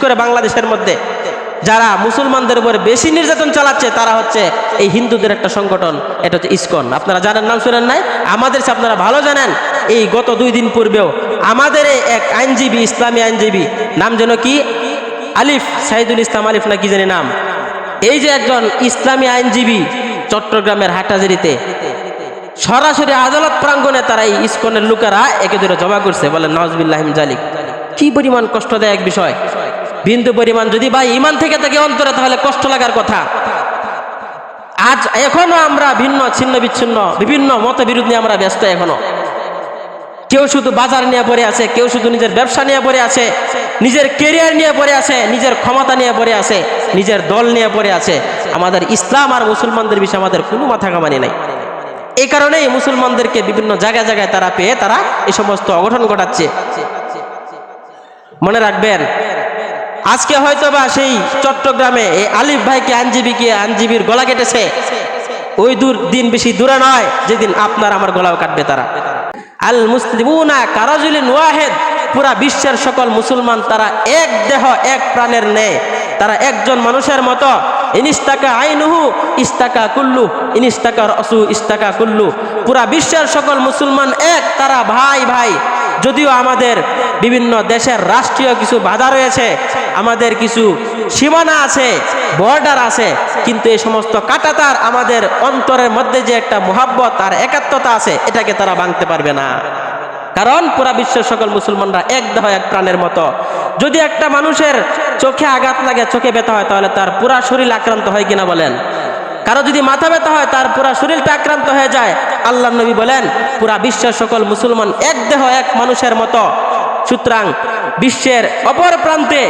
করে বাংলাদেশের মধ্যে যারা মুসলমানদের উপর বেশি নির্যাতন চালাচ্ছে তারা হচ্ছে এই হিন্দুদের একটা সংগঠন, এটা হচ্ছে ইসকন। আপনারা জানেন, নাম শুনেন নাই? আমাদের আপনারা ভালো জানেন, এই গত 2 দিন পূর্বেও আমাদের এক আইনজীবী, ইসলামী আইনজীবী, নাম যেন কি আলিফ, সাইদুল ইসলাম আলিফ না কি জানি নাম, এই যে একজন ইসলামী আইনজীবী চট্টগ্রামের হাটহাজারীতে সরাসরি আদালত প্রাঙ্গণে তারা এই ইসকনের লোকেরা একে ধরে জমা করছে, বলেন নাউজুবিল্লাহ মিন যালিক। কি পরিমাণ কষ্টদায়ক বিষয়! বিন্দু পরিমাণ যদি ভাই ইমান থেকে থাকে অন্তরে, তাহলে কষ্ট লাগার কথা। আজ এখনো আমরা ভিন্ন ছিন্ন বিচ্ছিন্ন বিভিন্ন মতবিরোধ নিয়ে আমরা ব্যস্ত এখনো। কেউ শুধু বাজার নিয়ে পড়ে আছে, কেউ শুধু নিজের ব্যবসা নিয়ে পড়ে আছে, নিজের কেরিয়ার নিয়ে পড়ে আছে, নিজের ক্ষমতা নিয়ে পড়ে আছে, নিজের দল নিয়ে পড়ে আছে। আমাদের ইসলাম আর মুসলমানদের বিষয়ে আমাদের কোনো মাথা কামানি নাই। এই কারণেই মুসলমানদেরকে বিভিন্ন জায়গায় জায়গায় তারা পেয়ে তারা এই সমস্ত অঘটন ঘটাচ্ছে। মনে রাখবেন, আজকে হয়তোবা সেই চট্টগ্রামে এই আলিফ ভাইকে আইনজীবীর গলা কেটেছে, ওই দিন বেশি দূরে নয় যেদিন আপনার আমার গলাও কাটবে তারা। আল মুসলিমুনা কারাজুলিন ওয়াহিদ, পুরা বিশ্বের সকল মুসলমান তারা এক দেহ এক প্রাণের ন্যায়, তারা একজন মানুষের মতো। ইনিস্তাকা আইনুহু ইস্তাকা কুল্লু, ইনিস্তাকা রসু ইস্তাকা কুল্লু। পুরা বিশ্বের সকল মুসলমান এক, তারা ভাই ভাই। যদিও আমাদের বিভিন্ন দেশের রাষ্ট্রীয় কিছু বাধা রয়েছে, আমাদের কিছু সীমানা আছে, বর্ডার আছে, কিন্তু এই সমস্ত কাঁটাতার আমাদের অন্তরের মধ্যে যে একটা মোহাব্বত আর একাত্মতা আছে, এটাকে তারা ভাঙতে পারবে না। কারণ পুরা বিশ্বের সকল মুসলমানরা এক দেহ এক প্রাণের মতো। যদি একটা মানুষের চোখে আঘাত লাগে, চোখে ব্যথা হয়, তাহলে তার পুরা শরীর আক্রান্ত হয় কিনা বলেন? কারো যদি মাথা ব্যথা হয়, তার পুরা শরীরটা আক্রান্ত হয়ে যায়। আল্লাহর নবী বলেন, পুরা বিশ্বের সকল মুসলমান এক দেহ এক মানুষের মতো। সুতরাং বিশ্বের অপর প্রান্তে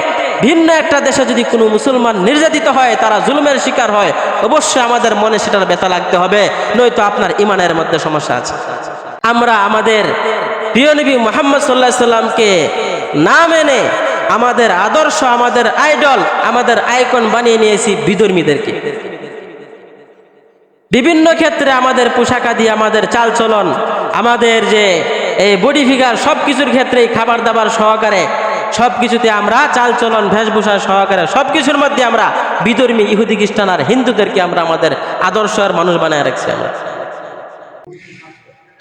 ভিন্ন একটা দেশে যদি কোনো মুসলমান নির্যাতিত হয়, তারা জুলুমের শিকার হয়, অবশ্যই আমাদের মনে সেটার ব্যথা লাগতে হবে, নয়তো আপনার ইমানের মধ্যে সমস্যা আছে। আমরা আমাদের প্রিয় নবী মুহাম্মদ সাল্লাল্লাহু আলাইহি সাল্লামকে না মেনে আমাদের আদর্শ, আমাদের আইডল, আমাদের আইকন বানিয়ে নিয়েছি বিধর্মীদেরকে। বিভিন্ন ক্ষেত্রে আমাদের পোশাকাদি, আমাদের চালচলন, আমাদের যে এই বডি ফিগার, সব কিছুর ক্ষেত্রেই খাবার দাবার সহকারে সব কিছুতে আমরা চালচলন বেশভূষা সহকারে সব কিছুর মধ্যে আমরা বিধর্মী ইহুদি খ্রিস্টান আর হিন্দুদেরকে আমরা আমাদের আদর্শ আর মানুষ বানায় রাখছি আমরা।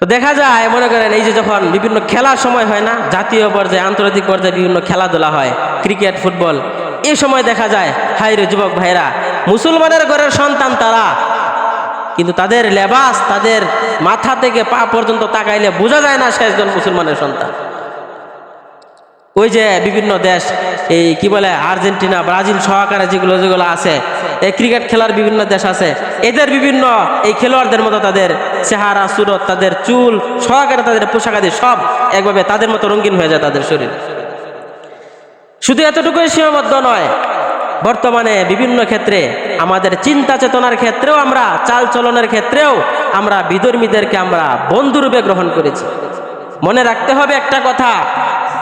তো দেখা যায়, মনে করেন এই যে যখন বিভিন্ন খেলার সময় হয় না, জাতীয় পর্যায়ে আন্তর্জাতিক পর্যায়ে বিভিন্ন খেলাধুলা হয়, ক্রিকেট ফুটবল, এই সময় দেখা যায় হায় রে যুবক ভাইরা, মুসলমানের ঘরের সন্তান তারা, কিন্তু তাদের লেবাস, তাদের মাথা থেকে পা পর্যন্ত তাকাইলে বোঝা যায় না সে একজন মুসলমানের সন্তান। ওই যে বিভিন্ন দেশ, এই কি বলে আর্জেন্টিনা, ব্রাজিল সহকারে যেগুলো যেগুলো আছে, এই ক্রিকেট খেলার বিভিন্ন দেশ আছে, এদের বিভিন্ন এই খেলোয়াড়দের মতো তাদের চেহারা সুরত, তাদের চুল সহকারে তাদের পোশাকাদি সব একভাবে তাদের মতো রঙিন হয়ে যায় তাদের শরীর। শুধু এতটুকুই সীমাবদ্ধ নয়, বর্তমানে বিভিন্ন ক্ষেত্রে আমাদের চিন্তা চেতনার ক্ষেত্রেও, আমরা চাল চলনের ক্ষেত্রেও আমরা বিধর্মীদেরকে আমরা বন্ধুরূপে গ্রহণ করেছি। মনে রাখতে হবে একটা কথা,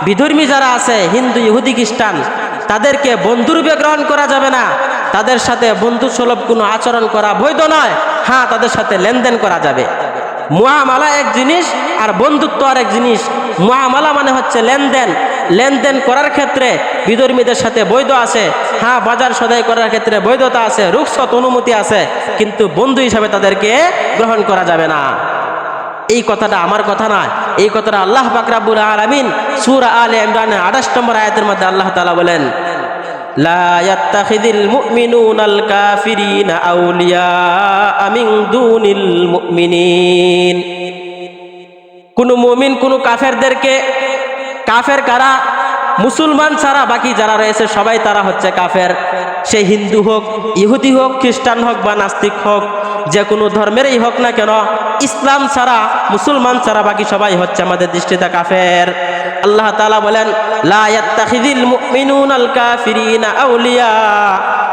বিধর্মী যারা আছে, হিন্দু ইহুদি খ্রিস্টান, তাদেরকে বন্ধুরূপে গ্রহণ করা যাবে না। তাদের সাথে বন্ধুসুলভ কোনো আচরণ করা বৈধ নয়। হ্যাঁ, তাদের সাথে লেনদেন করা যাবে। মুআমালা এক জিনিস আর বন্ধুত্ব আর এক জিনিস। মুআমালা মানে হচ্ছে লেনদেন, লেনদেন করার ক্ষেত্রে বিধর্মীদের সাথে বৈধ আছে। হ্যাঁ, বাজার সদাই করার ক্ষেত্রে বৈধতা আছে, রুখসত অনুমতি আছে, কিন্তু বন্ধু হিসাবে তাদেরকে গ্রহণ করা যাবে না। এই কথাটা আমার কথা নয়, এই কথাটা আল্লাহ পাক রব্বুল আলামিন সূরা আলে ইমরানের 28 নম্বর আয়াতের মধ্যে আল্লাহ তাআলা বলেন, লা ইয়াত্তাখিযুল মুমিনুনাল কাফিরিনা আউলিয়া মিন দুনিল মুমিনিন। কোন মুমিন কোন কাফেরদেরকে, কাফের কারা? মুসলমান ছাড়া বাকি যারা রয়েছে সবাই তারা হচ্ছে কাফের। সে হিন্দু হোক, ইহুদি হোক, খ্রিস্টান হোক বা নাস্তিক হোক, যে কোনো ধর্মেরই হোক না কেন, ইসলাম ছাড়া, মুসলমান ছাড়া বাকি সবাই হচ্ছে আমাদের দৃষ্টিতে কাফের। আল্লাহ তাআলা বলেন, লা ইয়াত্তাখিযুল মুমিনুনাল কাফিরিনা আউলিয়া।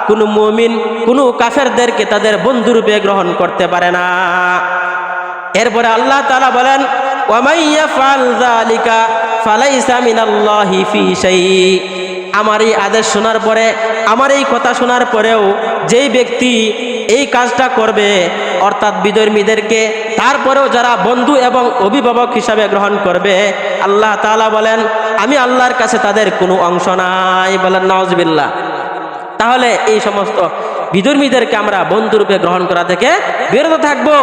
কোন মুমিন কোন কাফেরদেরকে তাদের বন্ধুরূপে গ্রহণ করতে পারে না। এরপরে আল্লাহ তাআলা বলেন, ওয়া মান ইয়াফআল যালিকা ফালাইসা মিনাল্লাহি ফি শাই। আমার এই আদেশ শোনার পরে, আমার এই কথা শোনার পরেও যেই ব্যক্তি এই কাজটা করবে, অর্থাৎ বিধর্মীদেরকে তারপরেও যারা বন্ধু এবং অভিভাবক হিসাবে গ্রহণ করবে, আল্লাহ তাআলা বলেন আমি আল্লাহর কাছে তাদের কোনো অংশ নাই। বলেন নাউজুবিল্লাহ। তাহলে এই সমস্ত বিধর্মীদেরকে আমরা বন্ধুরূপে গ্রহণ করা থেকে বিরত থাকবো।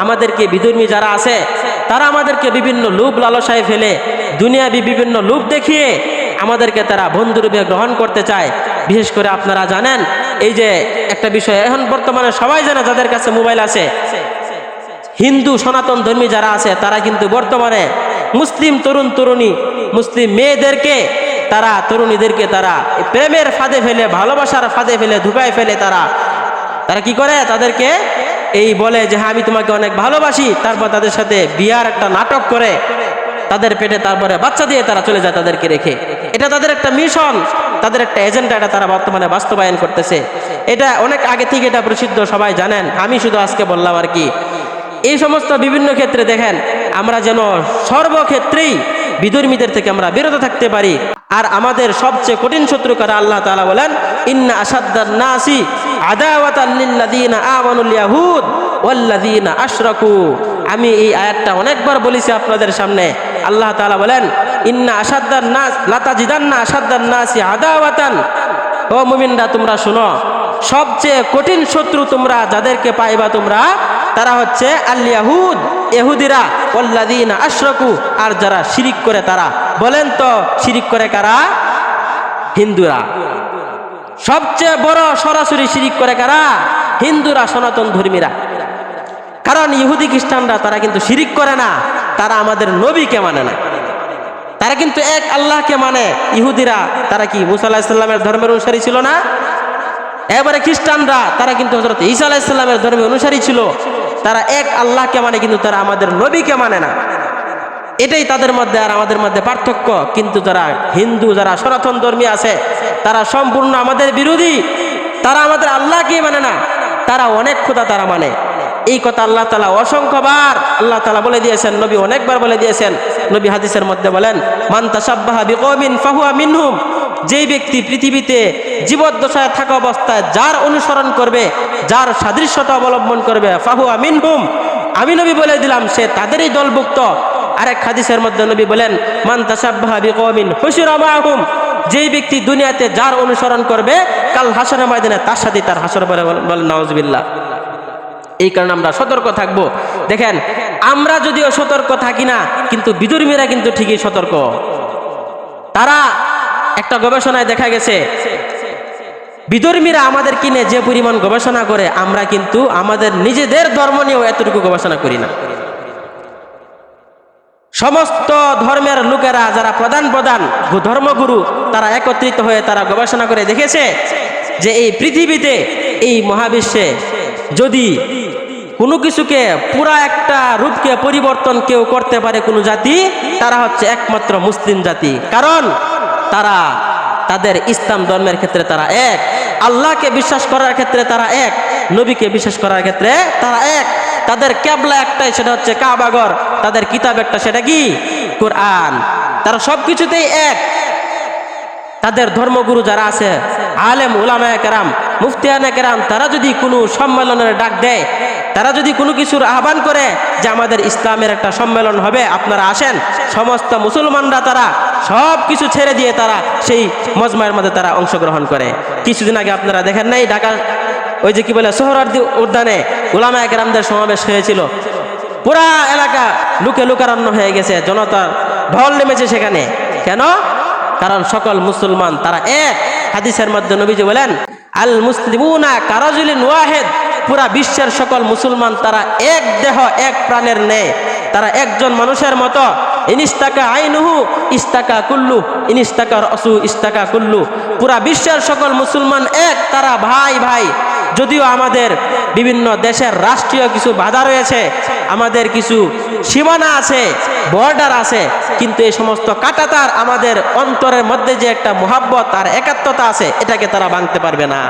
আমাদেরকে বিধর্মী যারা আছে তারা আমাদেরকে বিভিন্ন লোভ লালসায় ফেলে, দুনিয়াবি বিভিন্ন লোভ দেখিয়ে আমাদেরকে তারা বন্ধুরূপে গ্রহণ করতে চায়। বিশেষ করে আপনারা জানেন এই যে একটা বিষয় এখন বর্তমানে সবাই জানে, যাদের কাছে মোবাইল আছে, হিন্দু সনাতন ধর্মী যারা আছে তারা কিন্তু বর্তমানে মুসলিম তরুণ তরুণী, মুসলিম মেয়েদেরকে তারা, তরুণীদেরকে তারা প্রেমের ফাঁদে ফেলে, ভালোবাসার ফাঁদে ফেলে, ধোঁকায় ফেলে। তারা কি করে, তাদেরকে এই বলে যে হ্যাঁ আমি তোমাকে অনেক ভালোবাসি, তারপর তাদের সাথে বিয়ার একটা নাটক করে তাদের পেটে তারপরে বাচ্চা দিয়ে তারা চলে যায় তাদেরকে রেখে। এটা তাদের একটা মিশন, তাদের একটা এজেন্ডা, এটা তারা বর্তমানে বাস্তবায়ন করতেছে। এটা অনেক আগে থেকে এটা প্রসিদ্ধ, সবাই জানেন, আমি শুধু আজকে বললাম আর কি। এই সমস্ত বিভিন্ন ক্ষেত্রে দেখেন আমরা যেন সর্বক্ষেত্রেই বিধর্মীদের থেকে আমরা বিরত থাকতে পারি। আর আমাদের সবচেয়ে কঠিন শত্রু কারা? আল্লাহ তাআলা বলেন ইন্না আশাদ্দান নাসি আদাওয়াতান লিল্লাযিনা আমানুল ইয়াহুদ ওয়াল্লাযিনা আশরাকু। আমি এই আয়াতটা অনেকবার বলেছি আপনাদের সামনে। আল্লাহ তাআলা বলেন ইন্না আশাদ্দান নাস লাতাজিদান্না আশাদ্দান নাসি আদাওয়াতান। ও মুমিনরা তোমরা শুনো, সবচেয়ে কঠিন শত্রু তোমরা যাদেরকে পাইবা তোমরা, তারা হচ্ছে আল ইয়াহুদ, ইহুদিরা, ওয়াল্লাযিনা আশরাকু, আর যারা শিরিক করে তারা। বলেন তো শিরিক করে কারা? হিন্দুরা। সবচেয়ে বড় সরাসরি শিরিক করে কারা? হিন্দুরা, সনাতন ধর্মীরা। কারণ ইহুদি খ্রিস্টানরা তারা কিন্তু শিরিক করে না, তারা আমাদের নবীকে মানে না, তারা কিন্তু এক আল্লাহকে মানে। ইহুদিরা তারা কি মুসা আলাইহিস সালামের ধর্মের অনুসারী ছিল না? এবারে খ্রিস্টানরা তারা কিন্তু হযরত ঈসা আলাইহিস সালামের ধর্মের অনুসারী ছিল। তারা এক আল্লাহকে মানে, কিন্তু তারা আমাদের নবীকে মানে না। এটাই তাদের মধ্যে আর আমাদের মধ্যে পার্থক্য। কিন্তু যারা হিন্দু, যারা সনাতন ধর্মী আছে, তারা সম্পূর্ণ আমাদের বিরোধী। তারা আমাদের আল্লাহকেই মানে না, তারা অনেক খোদা তারা মানে। এই কথা আল্লাহ তাআলা অসংখ্যবার আল্লাহ তাআলা বলে দিয়েছেন, নবী অনেকবার বলে দিয়েছেন। নবী হাদিসের মধ্যে বলেন মান তাশাব্বাহা বিকওমিন ফাহুয়া মিনহুম। যেই ব্যক্তি পৃথিবীতে জীবদ্দশায় থাকা অবস্থায় যার অনুসরণ করবে, যার সাদৃশ্যতা অবলম্বন করবে, ফাহুয়া মিনহুম, আমি নবী বলে দিলাম সে তাদেরই দলভুক্ত। আরেক হাদিসের মধ্যে নবী বলেন মান তাশাব্বাহা বিকওমিন হুশিরা মাআহুম। যেই ব্যক্তি দুনিয়াতে যার অনুসরণ করবে, কাল হাসরের ময়দানে তার সাথে তার হাসর বলেন নাউজুবিল্লাহ। এই কারণে আমরা সতর্ক থাকবো। দেখেন আমরা যদিও সতর্ক থাকি না, কিন্তু বিধর্মীরা কিন্তু ঠিকই সতর্ক। তারা একটা গবেষণায় দেখা গেছে, বিধর্মীরা আমাদের কিনে যে পরিমাণ গবেষণা করে, আমরা কিন্তু আমাদের নিজেদের ধর্ম নিয়েও এতটুকু গবেষণা করি না। সমস্ত ধর্মের লোকেরা, যারা প্রধান প্রধান ধর্মগুরু, তারা একত্রিত হয়ে তারা গবেষণা করে দেখেছে যে এই পৃথিবীতে, এই মহাবিশ্বে যদি কোনো কিছুকে পুরা একটা রূপকে পরিবর্তন কেউ করতে পারে কোনো জাতি, তারা হচ্ছে একমাত্র মুসলিম জাতি। কারণ তারা তাদের ইসলাম ধর্মের ক্ষেত্রে তারা এক, আল্লাহকে বিশ্বাস করার ক্ষেত্রে তারা এক, নবীকে বিশ্বাস করার ক্ষেত্রে তারা এক। তাদের কেবলা একটাই, সেটা হচ্ছে কাবাঘর। তাদের কিতাব একটা, সেটা কি? কোরআন। তারা সব কিছুতেই এক। তাদের ধর্মগুরু যারা আছে, আলেম উলামায়ে কেরাম, মুফতিয়ানে কেরাম, তারা যদি কোনো সম্মেলনের ডাক দেয়, তারা যদি কোনো কিছুর আহ্বান করে যে আমাদের ইসলামের একটা সম্মেলন হবে, আপনারা আসেন, সমস্ত মুসলমানরা তারা সব কিছু ছেড়ে দিয়ে তারা সেই মজমায়ের মধ্যে তারা অংশগ্রহণ করে। কিছুদিন আগে আপনারা দেখেন নাই, ঢাকা ওই যে কি বলে সোহরাওয়ার্দী উদ্যানে উলামায়ে কেরামদের সমাবেশ হয়েছিল। পুরা এলাকা লুকে লুকারণ্য হয়ে গেছে, জনতার ঢল নেমেছে সেখানে। কেন? কারণ সকল মুসলমান তারা এক। হাদিসের মধ্যে নবীজি বলেন আল মুসলিমুনা কারাজুলিন ওয়াহিদ। পুরা বিশ্বের সকল মুসলমান তারা এক দেহ, এক প্রাণের ন্যায়, তারা একজন মানুষের মতো। ইনিস্তাকা আইনুহু ইস্তাকা কুল্লু, ইনিস্তাকা রাসু ইস্তাকা কুল্লু। পুরা বিশ্বের সকল মুসলমান এক, তারা ভাই ভাই। যদিও আমাদের বিভিন্ন দেশের রাষ্ট্রীয় কিছু বাধা রয়েছে, আমাদের কিছু সীমানা আছে, বর্ডার আছে, কিন্তু এই সমস্ত কাঁটাতার আমাদের অন্তরের মধ্যে যে একটা মুহাব্বত আর একাত্মতা আছে, এটাকে তারা ভাঙতে পারবে না।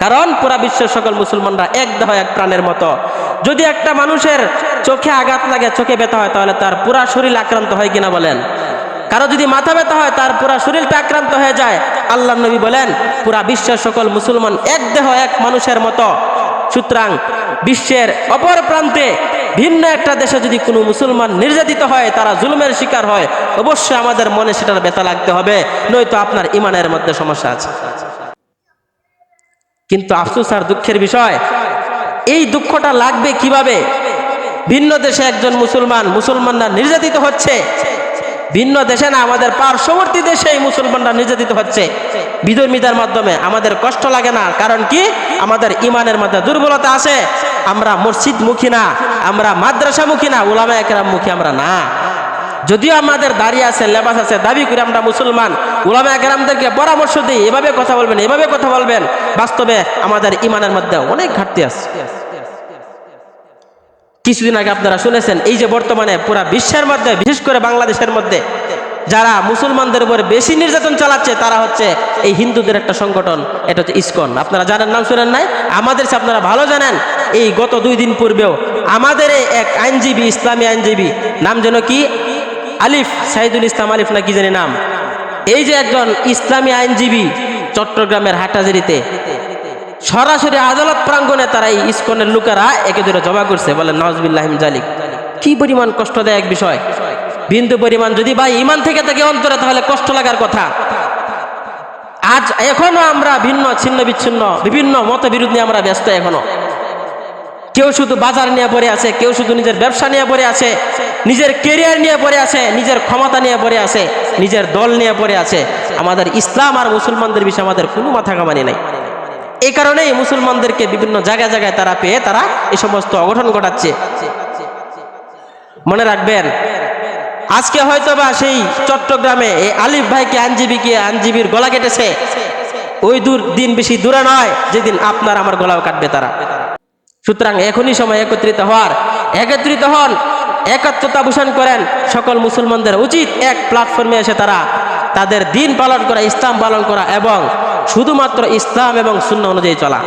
কারণ পুরা বিশ্বের সকল মুসলমানরা এক দেহ, এক প্রাণের মতো। যদি একটা মানুষের চোখে আঘাত লাগে, চোখে ব্যথা হয়, তাহলে তার পুরা শরীর আক্রান্ত হয় কিনা বলেন? কারো যদি মাথা ব্যথা হয়, তার পুরা শরীরটা আক্রান্ত হয়ে যায়, আল্লাহ নবী বলেন পুরা বিশ্বের সকল মুসলমান এক দেহ এক মানুষের মতো। সুতরাং বিশ্বের অপর প্রান্তে ভিন্ন একটা দেশে যদি কোনো মুসলমান নির্যাতিত হয়, তারা জুলুমের শিকার হয়, অবশ্যই আমাদের মনে সেটার ব্যথা লাগতে হবে, নয়তো আপনার ইমানের মধ্যে সমস্যা আছে। কিন্তু আফসোস আর দুঃখের বিষয়, এই দুঃখটা লাগবে কিভাবে? ভিন্ন দেশে একজন মুসলমানরা নির্যাতিত হচ্ছে, ভিন্ন দেশে না, আমাদের পার্শ্ববর্তী দেশে মুসলমানরা নির্যাতিত হচ্ছে বিধর্মীদের মাধ্যমে। আমাদের কষ্ট লাগে না, কারণ কি? আমাদের ইমানের মধ্যে দুর্বলতা আছে। আমরা মসজিদ মুখী না, আমরা মাদ্রাসা মুখী না, উলামায়ে কেরাম মুখী আমরা না। যদিও আমাদের দাড়ি আছে, লেবাস আছে, দাবি করে আমরা মুসলমান, উলামায়ে কেরামদেরকে পরামর্শ দিই, এভাবে কথা বলবেন, এভাবে কথা বলবেন। বাস্তবে আমাদের ইমানের মধ্যে অনেক ঘাটতি আছে। কিছুদিন আগে আপনারা শুনেছেন, এই যে বর্তমানে পুরা বিশ্বের মধ্যে, বিশেষ করে বাংলাদেশের মধ্যে যারা মুসলমানদের উপর বেশি নির্যাতন চালাচ্ছে, তারা হচ্ছে এই হিন্দুদের একটা সংগঠন, এটা হচ্ছে ইসকন। আপনারা জানেন, নাম শুনেন নাই? আমাদের আপনারা ভালো জানেন, এই গত 2 দিন পূর্বেও আমাদের এক আইনজীবী, ইসলামী আইনজীবী, নাম যেন কি আলিফ, সাইদুল ইসলাম আলিফ না কি জানি নাম, এই যে একজন ইসলামী আইনজীবী চট্টগ্রামের হাটহাজারীতে সরাসরি আদালত প্রাঙ্গণে তারা এই ইসকনের লোকেরা একে ধরে জমা করছে, বলে নাউজুবিল্লাহ মিন জালিক। কি পরিমাণ কষ্টদায়ক বিষয়! বিন্দু পরিমাণ যদি ভাই ইমান থেকে থাকে অন্তরে, তাহলে কষ্ট লাগার কথা। আজ এখনো আমরা ভিন্ন ছিন্ন বিচ্ছিন্ন বিভিন্ন মতবিরোধ নিয়ে আমরা ব্যস্ত। এখনো কেউ শুধু বাজার নিয়ে পড়ে আছে, কেউ শুধু নিজের ব্যবসা নিয়ে পড়ে আছে, নিজের কেরিয়ার নিয়ে পড়ে আছে, নিজের ক্ষমতা নিয়ে পড়ে আছে, নিজের দল নিয়ে পড়ে আছে। আমাদের ইসলাম আর মুসলমানদের বিষয়ে আমাদের কোনো মাথা কামানি নাই। এই কারণেই মুসলমানদেরকে বিভিন্ন জায়গায় জায়গায় তারা পেয়ে তারা এই সমস্ত অঘটন ঘটাচ্ছে। মনে রাখবেন, আজকে হয়তোবা সেই চট্টগ্রামে এই আলিফ ভাইকে আইনজীবীর গলা কেটেছে, ওই দিন বেশি দূরে নয় যেদিন আপনার আমার গলাও কাটবে তারা। সুতরাং এখনই সময় একত্রিত হন, একত্রতা পোষণ করেন। সকল মুসলমানদের উচিত এক প্ল্যাটফর্মে এসে তারা তাদের দিন পালন করা, ইসলাম পালন করা এবং শুধুমাত্র ইসলাম এবং সুন্নাহ অনুযায়ী চলা।